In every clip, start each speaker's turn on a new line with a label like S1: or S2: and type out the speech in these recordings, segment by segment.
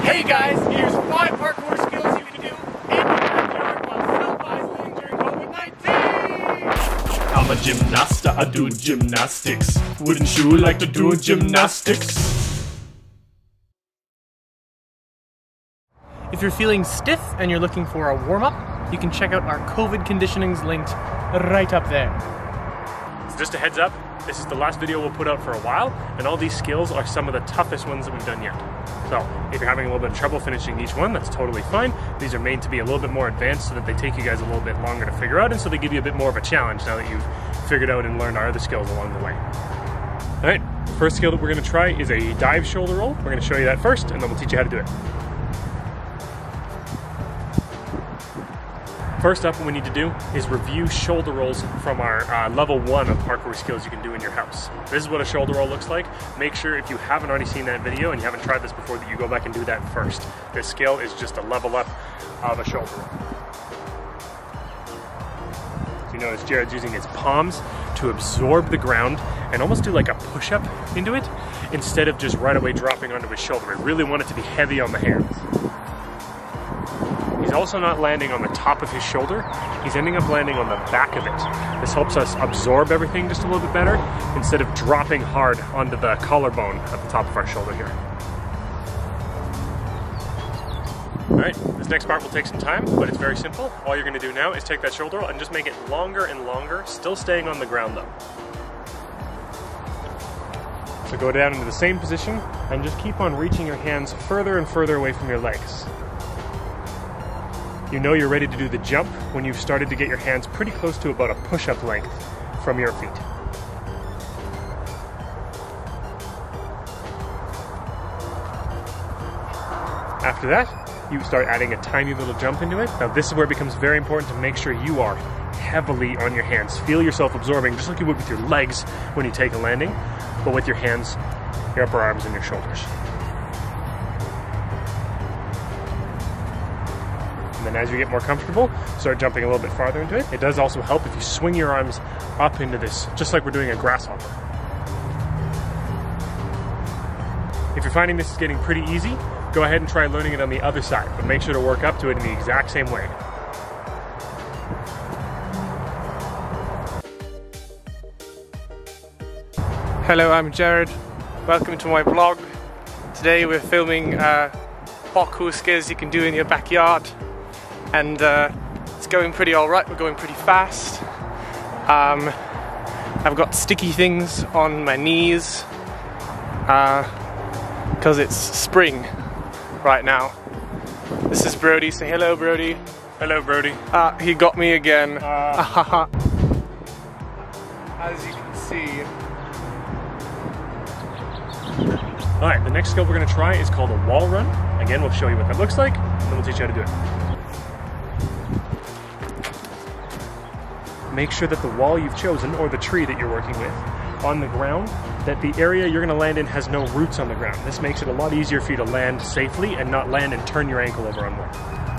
S1: Hey guys, here's 5 parkour skills you can do in your backyard while self-isolating during COVID-19!
S2: I'm a gymnasta, I do gymnastics. Wouldn't you like to do gymnastics?
S1: If you're feeling stiff and you're looking for a warm-up, you can check out our COVID conditionings linked right up there.
S3: So just a heads up, this is the last video we'll put out for a while, and all these skills are some of the toughest ones that we've done yet. So if you're having a little bit of trouble finishing each one, that's totally fine. These are made to be a little bit more advanced so that they take you guys a little bit longer to figure out, and so they give you a bit more of a challenge now that you've figured out and learned our other skills along the way. All right, first skill that we're gonna try is a dive shoulder roll. We're gonna show you that first, and then we'll teach you how to do it. First up, what we need to do is review shoulder rolls from our level 1 of parkour skills you can do in your house. This is what a shoulder roll looks like. Make sure if you haven't already seen that video and you haven't tried this before that you go back and do that first. This skill is just a level up of a shoulder roll. So you notice Jared's using his palms to absorb the ground and almost do like a push-up into it instead of just right away dropping onto his shoulder. I really want it to be heavy on the hands. He's also not landing on the top of his shoulder, he's ending up landing on the back of it. This helps us absorb everything just a little bit better instead of dropping hard onto the collarbone at the top of our shoulder here. Alright, this next part will take some time, but it's very simple. All you're going to do now is take that shoulder roll and just make it longer and longer, still staying on the ground though. So go down into the same position and just keep on reaching your hands further and further away from your legs. You know you're ready to do the jump when you've started to get your hands pretty close to about a push-up length from your feet. After that, you start adding a tiny little jump into it. Now this is where it becomes very important to make sure you are heavily on your hands. Feel yourself absorbing just like you would with your legs when you take a landing, but with your hands, your upper arms, and your shoulders. And then as you get more comfortable, start jumping a little bit farther into it. It does also help if you swing your arms up into this, just like we're doing a grasshopper. If you're finding this is getting pretty easy, go ahead and try learning it on the other side, but make sure to work up to it in the exact same way.
S1: Hello, I'm Jared. Welcome to my vlog. Today we're filming parkour skills you can do in your backyard. And it's going pretty alright, we're going pretty fast. I've got sticky things on my knees because it's spring right now. This is Brody, say hello Brody.
S3: Hello Brody.
S1: He got me again. As you can see.
S3: Alright, the next skill we're going to try is called a wall run. Again, we'll show you what that looks like, and then we'll teach you how to do it. Make sure that the wall you've chosen, or the tree that you're working with, on the ground, that the area you're going to land in has no roots on the ground. This makes it a lot easier for you to land safely and not land and turn your ankle over on one.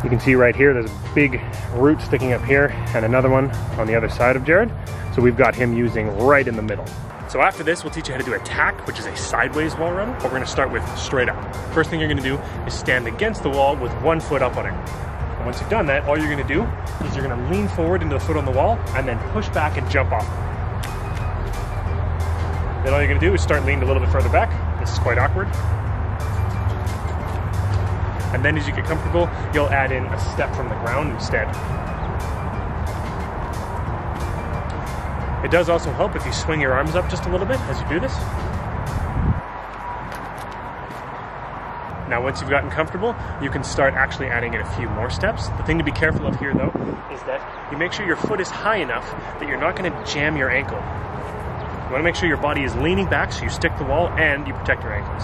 S3: You can see right here, there's a big root sticking up here and another one on the other side of Jared. So we've got him using right in the middle. So after this, we'll teach you how to do a tack, which is a sideways wall run, but we're going to start with straight up. First thing you're going to do is stand against the wall with one foot up on it. And once you've done that, all you're going to do is you're going to lean forward into the foot on the wall and then push back and jump off. Then all you're going to do is start leaning a little bit further back. This is quite awkward. And then as you get comfortable, you'll add in a step from the ground instead. It does also help if you swing your arms up just a little bit as you do this. Now once you've gotten comfortable, you can start actually adding in a few more steps. The thing to be careful of here though, is that you make sure your foot is high enough that you're not going to jam your ankle. You want to make sure your body is leaning back so you stick the wall and you protect your ankles.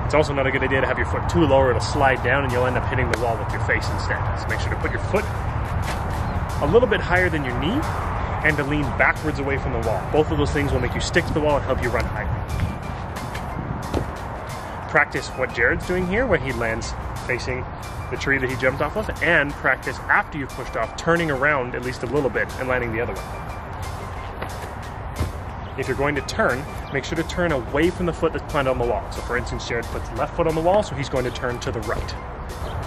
S3: It's also not a good idea to have your foot too low or it'll slide down and you'll end up hitting the wall with your face instead. So make sure to put your foot a little bit higher than your knee and to lean backwards away from the wall. Both of those things will make you stick to the wall and help you run higher. Practice what Jared's doing here, where he lands facing the tree that he jumped off of, and practice after you've pushed off, turning around at least a little bit and landing the other way. if you're going to turn, make sure to turn away from the foot that's planted on the wall. So for instance, Jared puts left foot on the wall, so he's going to turn to the right.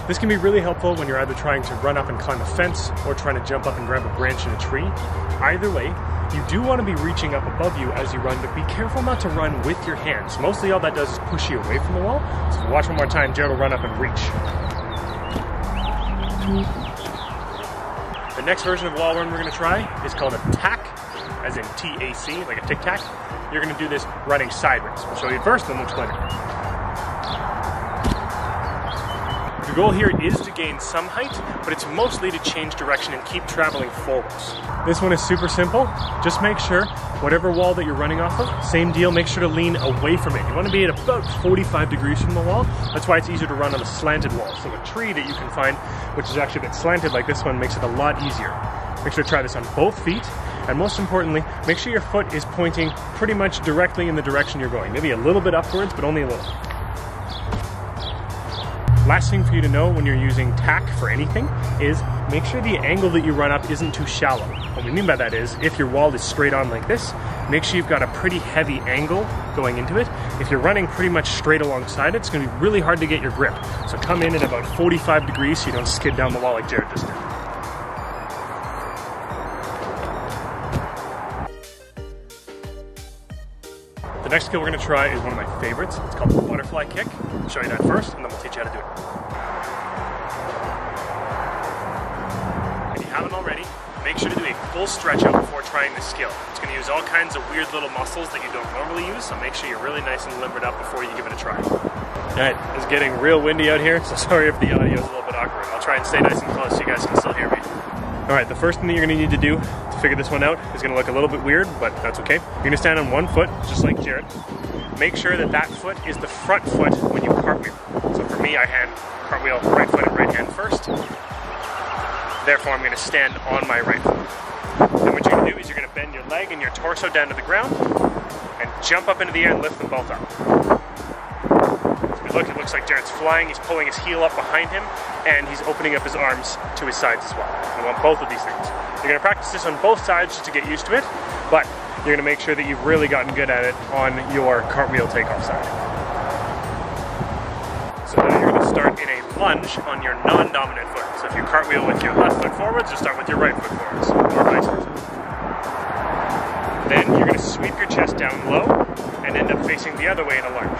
S3: This can be really helpful when you're either trying to run up and climb a fence or trying to jump up and grab a branch in a tree. Either way, you do want to be reaching up above you as you run, but be careful not to run with your hands. Mostly all that does is push you away from the wall. So watch one more time, Jared will run up and reach. The next version of wall run we're going to try is called a tack, as in T-A-C, like a tic-tac. You're going to do this running sideways. We'll show you first, then we'll explain it. The goal here is to gain some height, but it's mostly to change direction and keep traveling forwards. This one is super simple. Just make sure, whatever wall that you're running off of, same deal, make sure to lean away from it. You want to be at about 45 degrees from the wall. That's why it's easier to run on a slanted wall. So a tree that you can find, which is actually a bit slanted like this one, makes it a lot easier. Make sure to try this on both feet, and most importantly, make sure your foot is pointing pretty much directly in the direction you're going. Maybe a little bit upwards, but only a little. Last thing for you to know when you're using tack for anything is make sure the angle that you run up isn't too shallow. What we mean by that is if your wall is straight on like this, make sure you've got a pretty heavy angle going into it. If you're running pretty much straight alongside it, it's going to be really hard to get your grip. So come in at about 45 degrees so you don't skid down the wall like Jared just did. The next skill we're going to try is one of my favorites. It's called the butterfly kick. I'll show you that first, and then we'll teach you how to do it. If you haven't already, make sure to do a full stretch out before trying this skill. It's going to use all kinds of weird little muscles that you don't normally use, so make sure you're really nice and limbered up before you give it a try. Alright, it's getting real windy out here, so sorry if the audio is a little bit awkward. I'll try and stay nice and close so you guys can still hear me. Alright, the first thing that you're going to need to do to figure this one out is going to look a little bit weird, but that's okay. You're going to stand on one foot, just like Jared. Make sure that that foot is the front foot when you cartwheel. So for me, I cartwheel right foot and right hand first. Therefore, I'm going to stand on my right foot. Then what you're going to do is you're going to bend your leg and your torso down to the ground and jump up into the air and lift them both up. As we look, it looks like Jared's flying. He's pulling his heel up behind him and he's opening up his arms to his sides as well. We want both of these things. You're going to practice this on both sides just to get used to it, but you're going to make sure that you've really gotten good at it on your cartwheel takeoff side. So now you're going to start in a lunge on your non-dominant foot. So if you cartwheel with your left foot forwards, you start with your right foot forwards, or vice versa. Then you're going to sweep your chest down low and end up facing the other way in a lunge.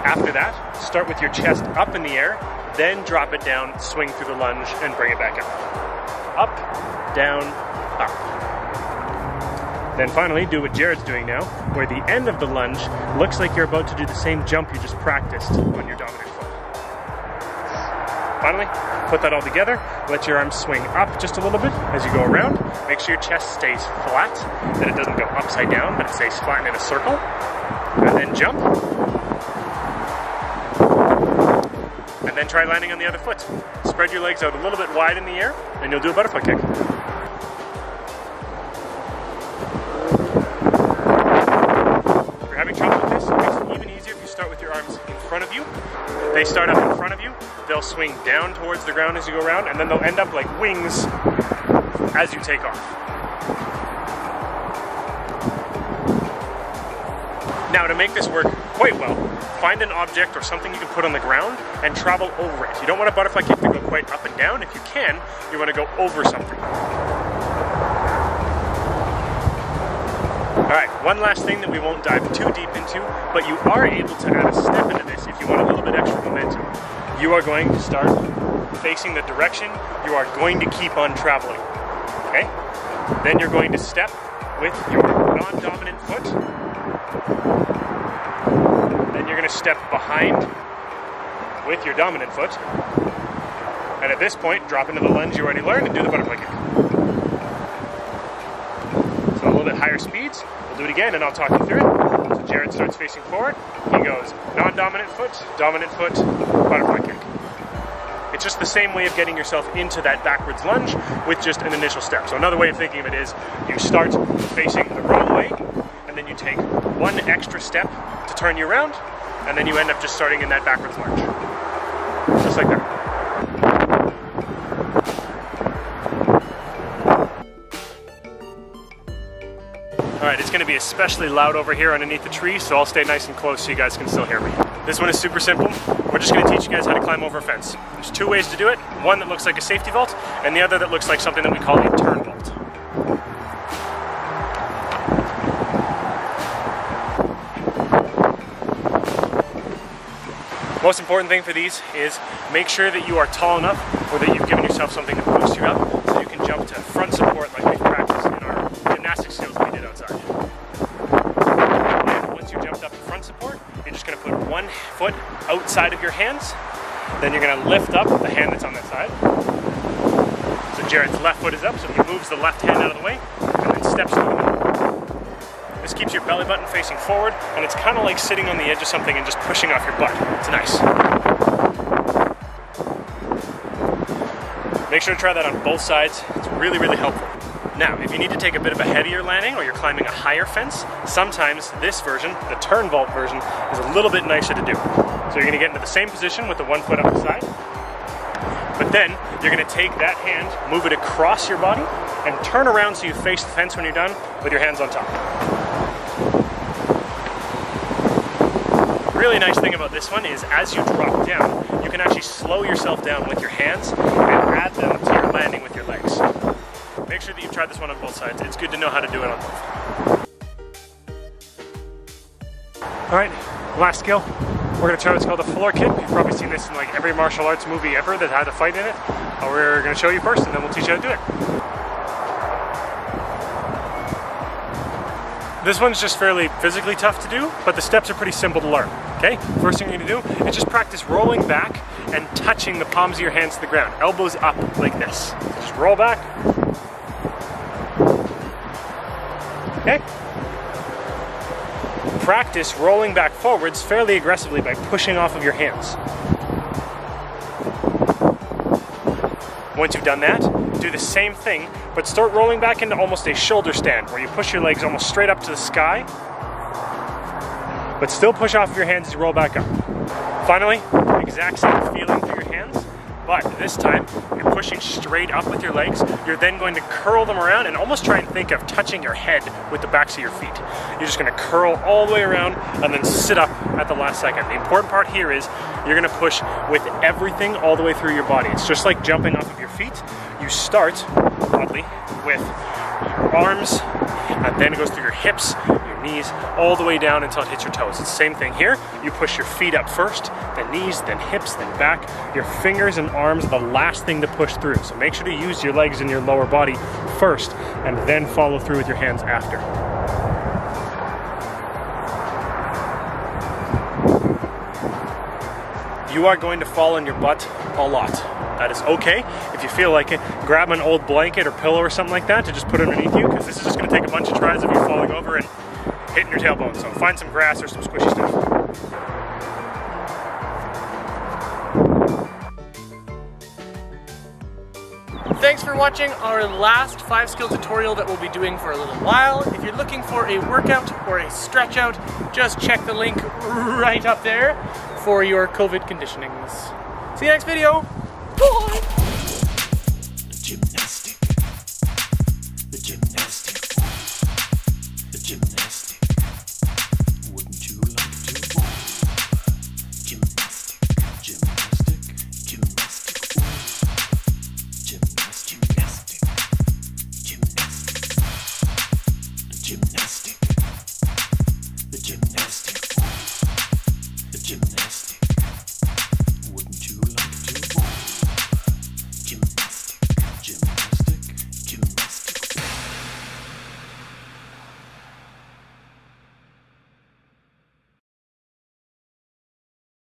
S3: After that, start with your chest up in the air, then drop it down, swing through the lunge, and bring it back up. Up, down, up. Then finally, do what Jared's doing now, where the end of the lunge looks like you're about to do the same jump you just practiced on your dominant foot. Finally, put that all together, let your arms swing up just a little bit as you go around. Make sure your chest stays flat, that it doesn't go upside down, but it stays flat in a circle. And then jump. And then try landing on the other foot. Spread your legs out a little bit wide in the air, and you'll do a butterfly kick. If you're having trouble with this, it makes it even easier if you start with your arms in front of you. They start up in front of you, they'll swing down towards the ground as you go around, and then they'll end up like wings as you take off. Now, to make this work quite well, find an object or something you can put on the ground and travel over it. You don't want a butterfly kick to go quite up and down. If you can, you want to go over something. Alright, one last thing that we won't dive too deep into, but you are able to add a step into this if you want a little bit extra momentum. You are going to start facing the direction you are going to keep on traveling. Okay? Then you're going to step with your non-dominant foot. Then you're going to step behind with your dominant foot. And at this point, drop into the lunge you already learned and do the butterfly kick. So a little bit higher speeds. We'll do it again and I'll talk you through it. So Jared starts facing forward. He goes non-dominant foot, butterfly kick. It's just the same way of getting yourself into that backwards lunge with just an initial step. So another way of thinking of it is you start facing the wrong way, and then you take one extra step to turn you around, and then you end up just starting in that backwards lunge. Just like that. Alright, it's going to be especially loud over here underneath the tree, so I'll stay nice and close so you guys can still hear me. This one is super simple. We're just going to teach you guys how to climb over a fence. There's two ways to do it. One that looks like a safety vault, and the other that looks like something that we call a turn vault. Most important thing for these is make sure that you are tall enough or that you've given yourself something to boost you up so you can jump to front support like we've practiced in our gymnastic skills that we did outside. And once you jumped up to front support, you're just going to put one foot outside of your hands. Then you're going to lift up the hand that's on that side. So Jared's left foot is up, so he moves the left hand out of the way and then steps to the middle. This keeps your belly button facing forward, and it's kind of like sitting on the edge of something and just pushing off your butt. It's nice. Make sure to try that on both sides. It's really, really helpful. Now, if you need to take a bit of a heavier landing or you're climbing a higher fence, sometimes this version, the turn vault version, is a little bit nicer to do. So you're going to get into the same position with the one foot up the side, but then you're going to take that hand, move it across your body, and turn around so you face the fence when you're done with your hands on top. The really nice thing about this one is as you drop down, you can actually slow yourself down with your hands and add them to your landing with your legs. Make sure that you've tried this one on both sides. It's good to know how to do it on both. Alright, last skill. We're going to try what's called a floor kick. You've probably seen this in like every martial arts movie ever that had a fight in it. We're going to show you first and then we'll teach you how to do it. This one's just fairly physically tough to do, but the steps are pretty simple to learn. Okay, first thing you're going to do is just practice rolling back and touching the palms of your hands to the ground. Elbows up like this. So just roll back. Okay. Practice rolling back forwards fairly aggressively by pushing off of your hands. Once you've done that, do the same thing, but start rolling back into almost a shoulder stand where you push your legs almost straight up to the sky, but still push off of your hands as you roll back up. Finally, exact same feeling through your hands, but this time you're pushing straight up with your legs. You're then going to curl them around and almost try and think of touching your head with the backs of your feet. You're just going to curl all the way around and then sit up at the last second. The important part here is you're going to push with everything all the way through your body. It's just like jumping off of your feet. You start, oddly, with your arms, and then it goes through your hips, your knees, all the way down until it hits your toes. It's the same thing here. You push your feet up first, then knees, then hips, then back. Your fingers and arms are the last thing to push through. So make sure to use your legs and your lower body first, and then follow through with your hands after. You are going to fall on your butt a lot. That is okay. If you feel like it, grab an old blanket or pillow or something like that to just put underneath you, because this is just going to take a bunch of tries of you falling over and hitting your tailbone. So find some grass or some squishy stuff.
S1: Thanks for watching our last 5-skill tutorial that we'll be doing for a little while. If you're looking for a workout or a stretch out, just check the link right up there for your COVID conditionings. See you next video. Bye.